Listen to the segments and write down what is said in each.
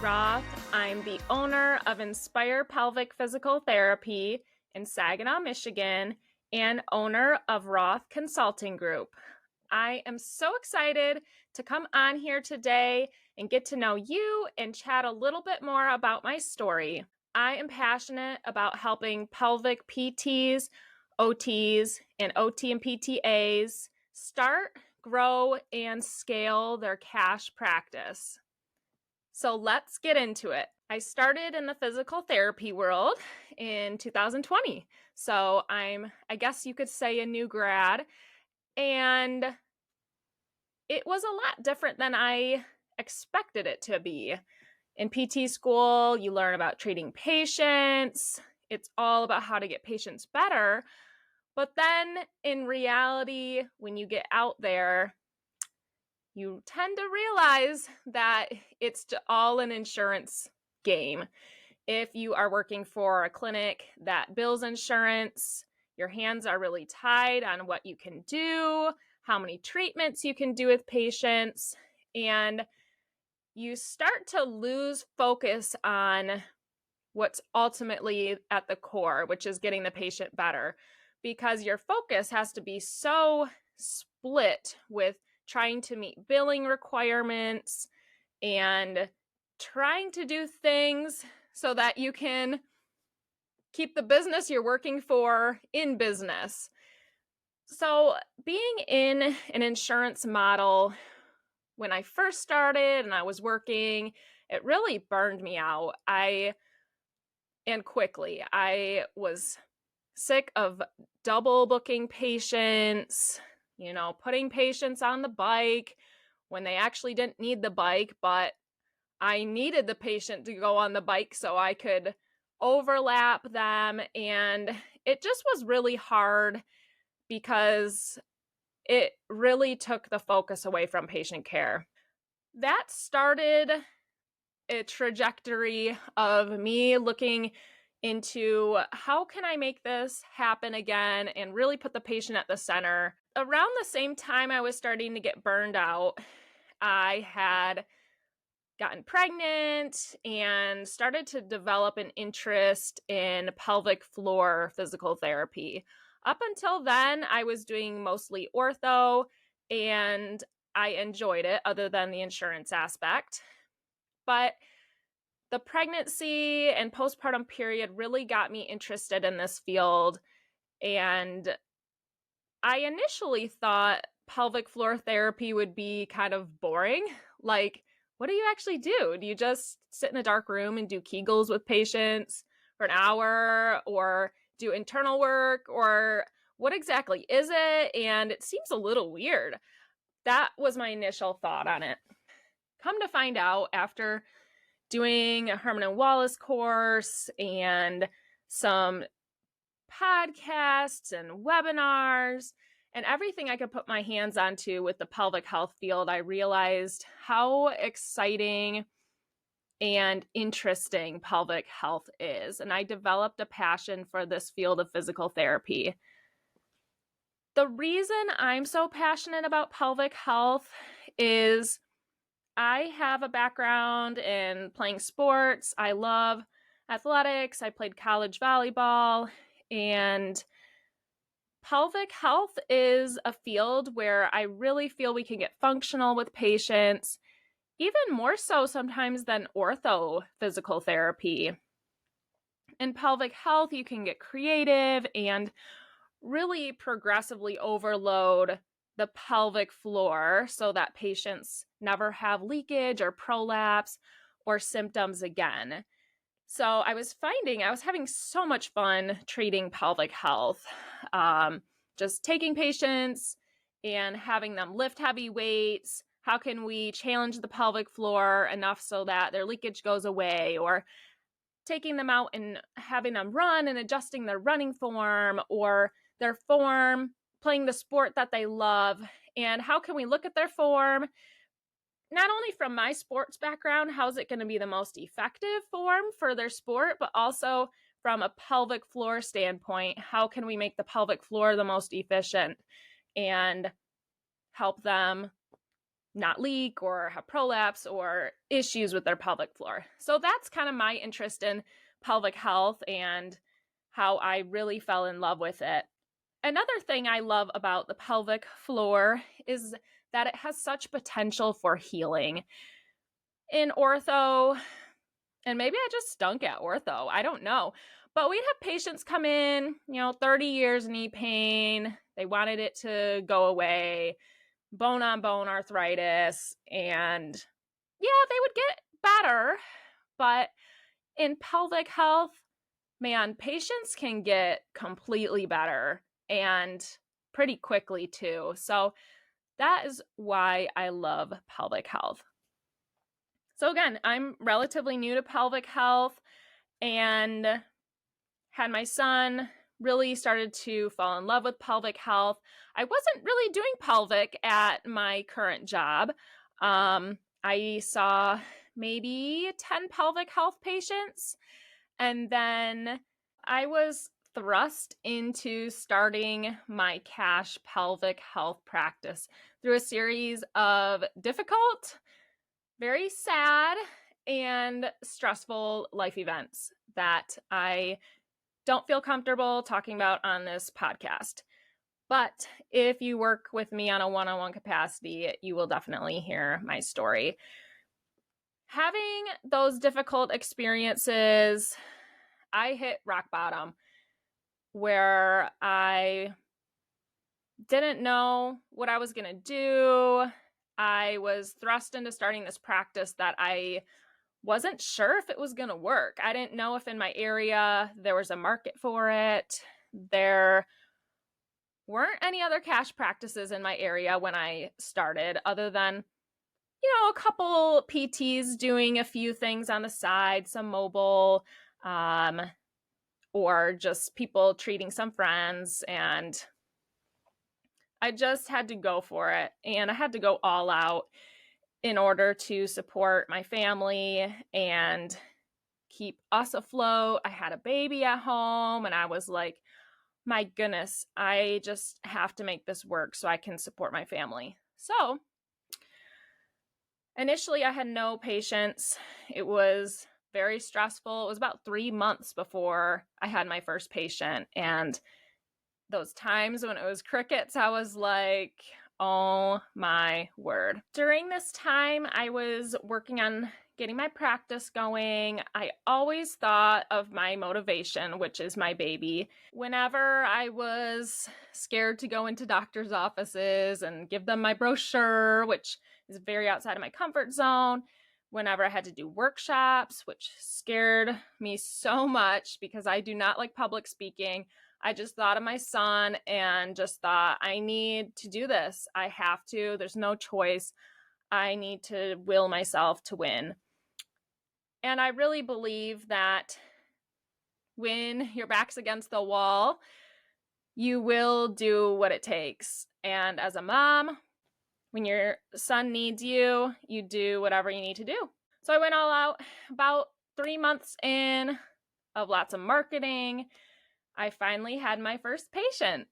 Roth. I'm the owner of Inspire Pelvic Physical Therapy in Saginaw, Michigan, and owner of Roth Consulting Group. I am so excited to come on here today and get to know you and chat a little bit more about my story. I am passionate about helping pelvic PTs, OTs, and OT and PTAs start, grow, and scale their cash practice. So let's get into it. I started in the physical therapy world in 2020. So I guess you could say, a new grad. And it was a lot different than I expected it to be. In PT school, you learn about treating patients. It's all about how to get patients better. But then in reality, when you get out there, you tend to realize that it's all an insurance game. If you are working for a clinic that bills insurance, your hands are really tied on what you can do, how many treatments you can do with patients, and you start to lose focus on what's ultimately at the core, which is getting the patient better, because your focus has to be so split with trying to meet billing requirements and trying to do things so that you can keep the business you're working for in business. So being in an insurance model, when I first started and I was working, it really burned me out. And quickly, I was sick of double booking patients, putting patients on the bike when they actually didn't need the bike, but I needed the patient to go on the bike so I could overlap them. And it just was really hard because it really took the focus away from patient care. That started a trajectory of me looking into how can I make this happen again and really put the patient at the center. Around the same time I was starting to get burned out, I had gotten pregnant and started to develop an interest in pelvic floor physical therapy. Up until then, I was doing mostly ortho, and I enjoyed it other than the insurance aspect. But the pregnancy and postpartum period really got me interested in this field. And I initially thought pelvic floor therapy would be kind of boring. Like, what do you actually do? Do you just sit in a dark room and do Kegels with patients for an hour, or do internal work, or what exactly is it? And it seems a little weird. That was my initial thought on it. Come to find out, after doing a Herman and Wallace course and some podcasts and webinars and everything I could put my hands onto with the pelvic health field, I realized how exciting and interesting pelvic health is. And I developed a passion for this field of physical therapy. The reason I'm so passionate about pelvic health is I have a background in playing sports. I love athletics. I played college volleyball, and pelvic health is a field where I really feel we can get functional with patients, even more so sometimes than ortho physical therapy. In pelvic health, you can get creative and really progressively overload the pelvic floor so that patients never have leakage or prolapse or symptoms again. So I was having so much fun treating pelvic health, just taking patients and having them lift heavy weights. How can we challenge the pelvic floor enough so that their leakage goes away, or taking them out and having them run and adjusting their running form or their form, playing the sport that they love. And how can we look at their form, not only from my sports background, how's it going to be the most effective form for their sport, but also from a pelvic floor standpoint, how can we make the pelvic floor the most efficient and help them not leak or have prolapse or issues with their pelvic floor. So that's kind of my interest in pelvic health and how I really fell in love with it. Another thing I love about the pelvic floor is that it has such potential for healing. In ortho, and maybe I just stunk at ortho, I don't know, but we'd have patients come in, 30 years knee pain. They wanted it to go away, bone on bone arthritis, and yeah, they would get better. But in pelvic health, man, patients can get completely better and pretty quickly too. So that is why I love pelvic health. So again, I'm relatively new to pelvic health and had my son, really started to fall in love with pelvic health. I wasn't really doing pelvic at my current job. I saw maybe 10 pelvic health patients, and then I was thrust into starting my cash pelvic health practice through a series of difficult, very sad, and stressful life events that I don't feel comfortable talking about on this podcast. But if you work with me on a one-on-one capacity, you will definitely hear my story. Having those difficult experiences, I hit rock bottom where I didn't know what I was going to do. I was thrust into starting this practice that I wasn't sure if it was going to work. I didn't know if in my area there was a market for it. There weren't any other cash practices in my area when I started, other than, a couple PTs doing a few things on the side, some mobile, or just people treating some friends. And I just had to go for it. And I had to go all out in order to support my family and keep us afloat. I had a baby at home and I was like, my goodness, I just have to make this work so I can support my family. So initially I had no patients. It was very stressful. It was about 3 months before I had my first patient. And those times when it was crickets, I was like, oh my word. During this time, I was working on getting my practice going. I always thought of my motivation, which is my baby. Whenever I was scared to go into doctor's offices and give them my brochure, which is very outside of my comfort zone, whenever I had to do workshops, which scared me so much because I do not like public speaking, I just thought of my son and just thought, I need to do this. I have to. There's no choice. I need to will myself to win. And I really believe that when your back's against the wall, you will do what it takes. And as a mom, when your son needs you, you do whatever you need to do. So I went all out. About 3 months in of lots of marketing, I finally had my first patient.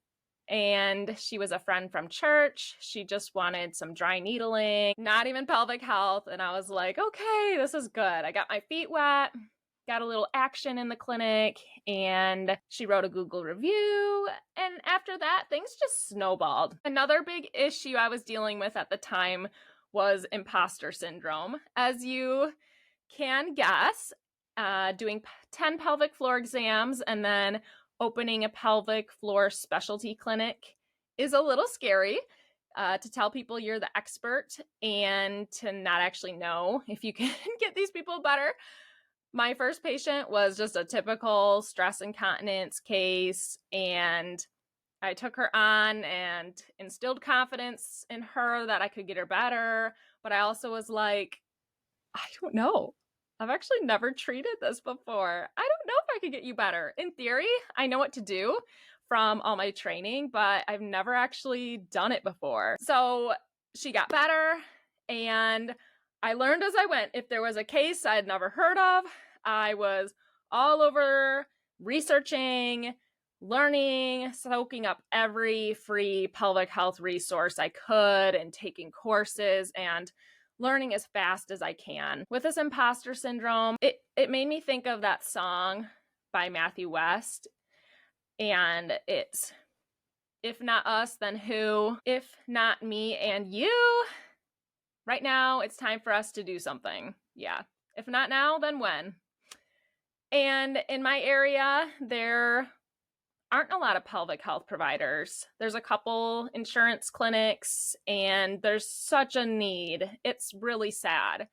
And she was a friend from church. She just wanted some dry needling, not even pelvic health. And I was like, okay, this is good. I got my feet wet, got a little action in the clinic, and she wrote a Google review. And after that, things just snowballed. Another big issue I was dealing with at the time was imposter syndrome. As you can guess, doing 10 pelvic floor exams and then opening a pelvic floor specialty clinic is a little scary. To tell people you're the expert and to not actually know if you can get these people better. My first patient was just a typical stress incontinence case, and I took her on and instilled confidence in her that I could get her better. But I also was like, I don't know. I've actually never treated this before. I don't know if I could get you better. In theory, I know what to do from all my training, but I've never actually done it before. So she got better, and I learned as I went. If there was a case I had never heard of, I was all over researching, learning, soaking up every free pelvic health resource I could and taking courses and learning as fast as I can. With this imposter syndrome, it made me think of that song by Matthew West, and it's, if not us, then who? If not me and you, right now it's time for us to do something. Yeah. If not now, then when? And in my area, there aren't a lot of pelvic health providers. There's a couple insurance clinics, and there's such a need. It's really sad.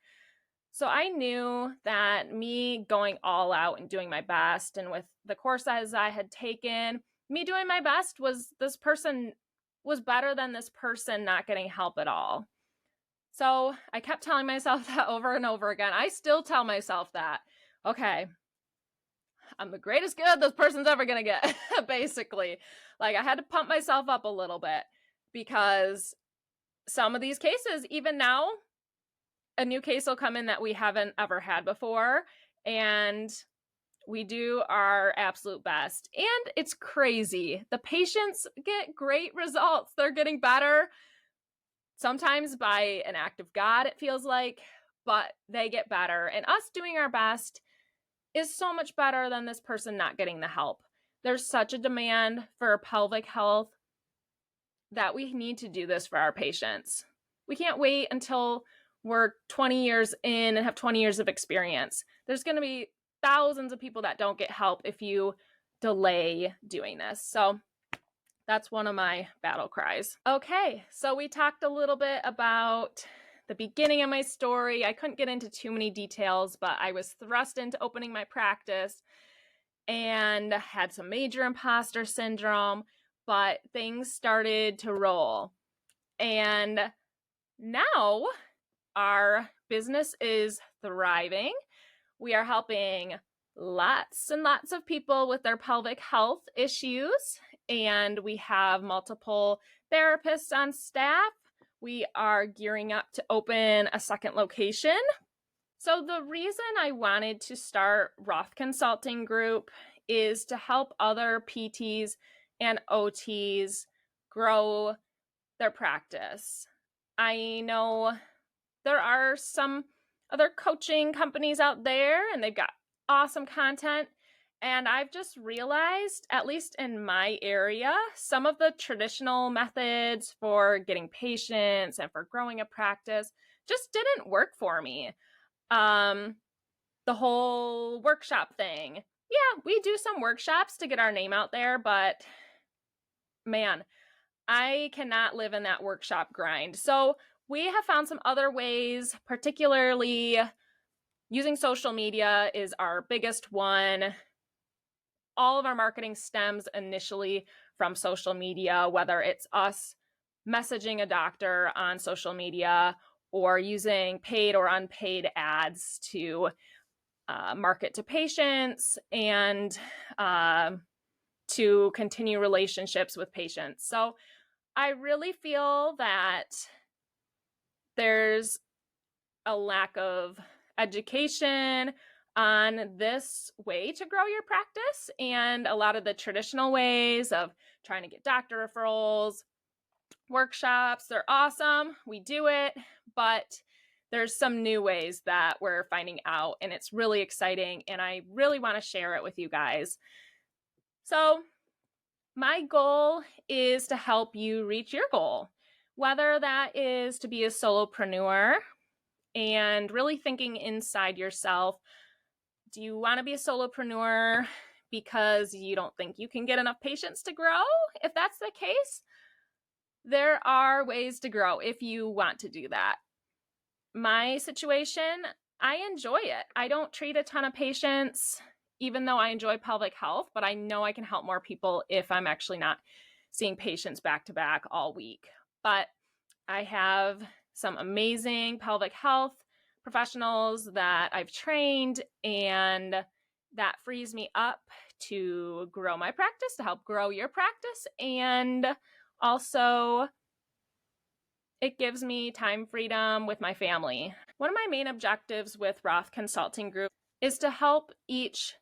So I knew that me going all out and doing my best, and with the courses I had taken, me doing my best was better than this person not getting help at all. So I kept telling myself that over and over again. I still tell myself that. Okay, I'm the greatest good this person's ever going to get, basically. Like, I had to pump myself up a little bit because some of these cases, even now, a new case will come in that we haven't ever had before, and we do our absolute best. And it's crazy. The patients get great results. They're getting better, sometimes by an act of God, it feels like, but they get better. And us doing our best is so much better than this person not getting the help. There's such a demand for pelvic health that we need to do this for our patients. We can't wait until we're 20 years in and have 20 years of experience. There's going to be thousands of people that don't get help if you delay doing this. So that's one of my battle cries. Okay, so we talked a little bit about the beginning of my story. I couldn't get into too many details, but I was thrust into opening my practice and had some major imposter syndrome, but things started to roll. And now our business is thriving. We are helping lots and lots of people with their pelvic health issues, and we have multiple therapists on staff. We are gearing up to open a second location. So the reason I wanted to start Roth Consulting Group is to help other PTs and OTs grow their practice. I know there are some other coaching companies out there, and they've got awesome content. And I've just realized, at least in my area, some of the traditional methods for getting patients and for growing a practice just didn't work for me. The whole workshop thing. Yeah, we do some workshops to get our name out there, but man, I cannot live in that workshop grind. So we have found some other ways, particularly using social media is our biggest one. All of our marketing stems initially from social media, whether it's us messaging a doctor on social media or using paid or unpaid ads to market to patients and to continue relationships with patients. So I really feel that there's a lack of education on this way to grow your practice, and a lot of the traditional ways of trying to get doctor referrals, workshops, they're awesome. We do it, but there's some new ways that we're finding out, and it's really exciting, and I really want to share it with you guys. So my goal is to help you reach your goal, whether that is to be a solopreneur and really thinking inside yourself. Do you want to be a solopreneur because you don't think you can get enough patients to grow? If that's the case, there are ways to grow if you want to do that. My situation, I enjoy it. I don't treat a ton of patients, even though I enjoy pelvic health, but I know I can help more people if I'm actually not seeing patients back to back all week. But I have some amazing pelvic health professionals that I've trained, and that frees me up to grow my practice, to help grow your practice, and also it gives me time freedom with my family. One of my main objectives with Roth Consulting Group is to help each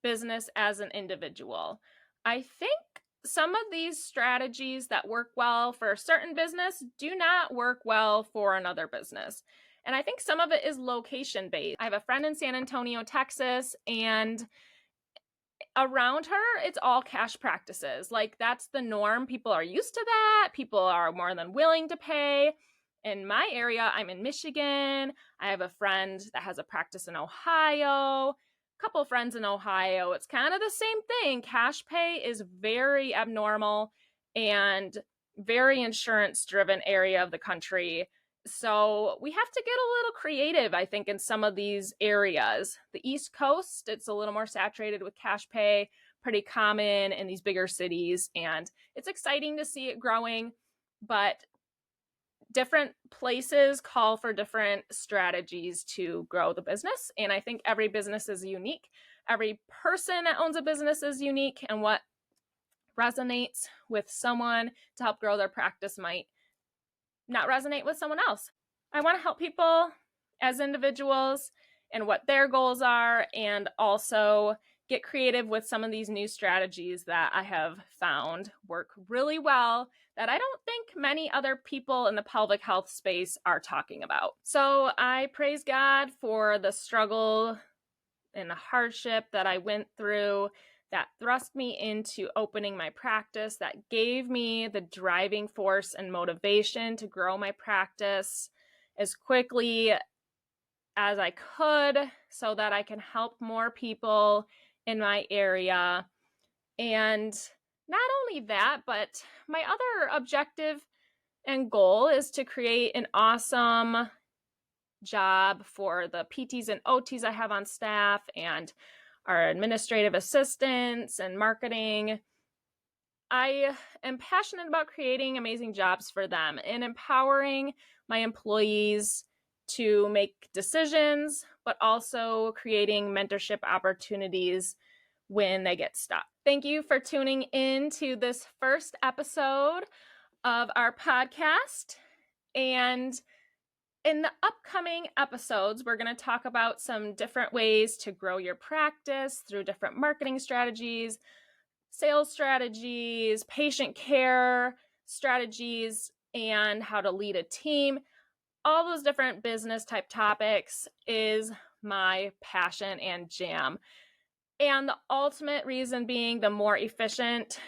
business as an individual. I think some of these strategies that work well for a certain business do not work well for another business. And I think some of it is location based. I have a friend in San Antonio, Texas, and around her, it's all cash practices. Like, that's the norm. People are used to that. People are more than willing to pay. In my area, I'm in Michigan. I have a friend that has a practice in Ohio, a couple friends in Ohio. It's kind of the same thing. Cash pay is very abnormal and very insurance driven area of the country. So we have to get a little creative, I think, in some of these areas. The East Coast, it's a little more saturated with cash pay, pretty common in these bigger cities, and it's exciting to see it growing, but different places call for different strategies to grow the business. And I think every business is unique. Every person that owns a business is unique, and what resonates with someone to help grow their practice might not resonate with someone else. I want to help people as individuals and what their goals are, and also get creative with some of these new strategies that I have found work really well that I don't think many other people in the pelvic health space are talking about. So I praise God for the struggle and the hardship that I went through that thrust me into opening my practice, that gave me the driving force and motivation to grow my practice as quickly as I could so that I can help more people in my area. And not only that, but my other objective and goal is to create an awesome job for the PTs and OTs I have on staff, and our administrative assistants and marketing. I am passionate about creating amazing jobs for them and empowering my employees to make decisions, but also creating mentorship opportunities when they get stuck. Thank you for tuning in to this first episode of our podcast. And in the upcoming episodes, we're going to talk about some different ways to grow your practice through different marketing strategies, sales strategies, patient care strategies, and how to lead a team. All those different business type topics is my passion and jam. And the ultimate reason being, the more efficient,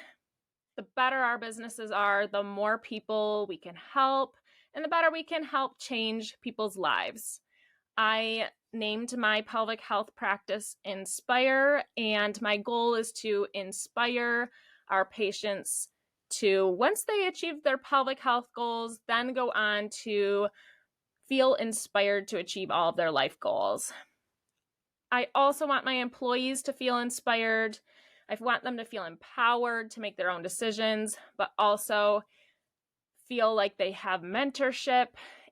the better our businesses are, the more people we can help, and the better we can help change people's lives. I named my pelvic health practice Inspire, and my goal is to inspire our patients to, once they achieve their pelvic health goals, then go on to feel inspired to achieve all of their life goals. I also want my employees to feel inspired. I want them to feel empowered to make their own decisions, but also feel like they have mentorship,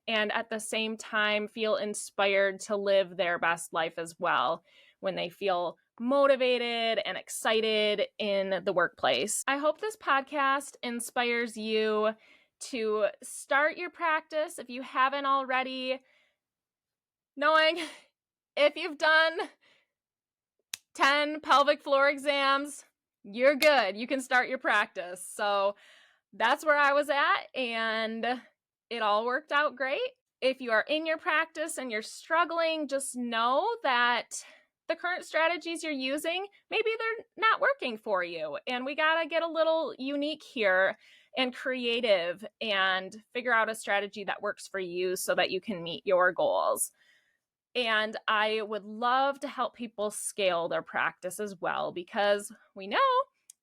and at the same time feel inspired to live their best life as well when they feel motivated and excited in the workplace. I hope this podcast inspires you to start your practice if you haven't already, knowing if you've done 10 pelvic floor exams, you're good. You can start your practice. So that's where I was at, and it all worked out great. If you are in your practice and you're struggling, just know that the current strategies you're using, maybe they're not working for you. And we got to get a little unique here and creative and figure out a strategy that works for you so that you can meet your goals. And I would love to help people scale their practice as well, because we know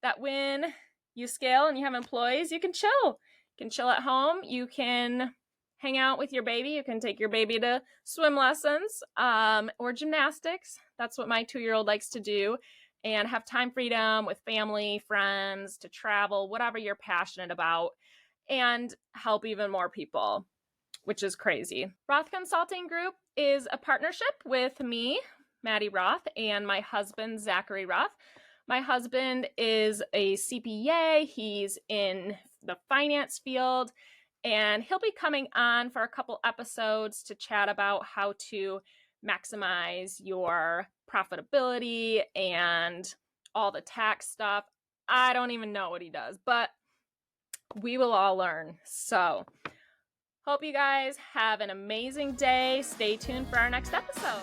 that when you scale and you have employees, you can chill. You can chill at home. You can hang out with your baby. You can take your baby to swim lessons or gymnastics. That's what my 2-year-old likes to do. And have time freedom with family, friends, to travel, whatever you're passionate about, and help even more people, which is crazy. Roth Consulting Group is a partnership with me, Maddy Roth, and my husband, Zachary Roth. My husband is a CPA. He's in the finance field, and he'll be coming on for a couple episodes to chat about how to maximize your profitability and all the tax stuff. I don't even know what he does, but we will all learn. So hope you guys have an amazing day. Stay tuned for our next episode.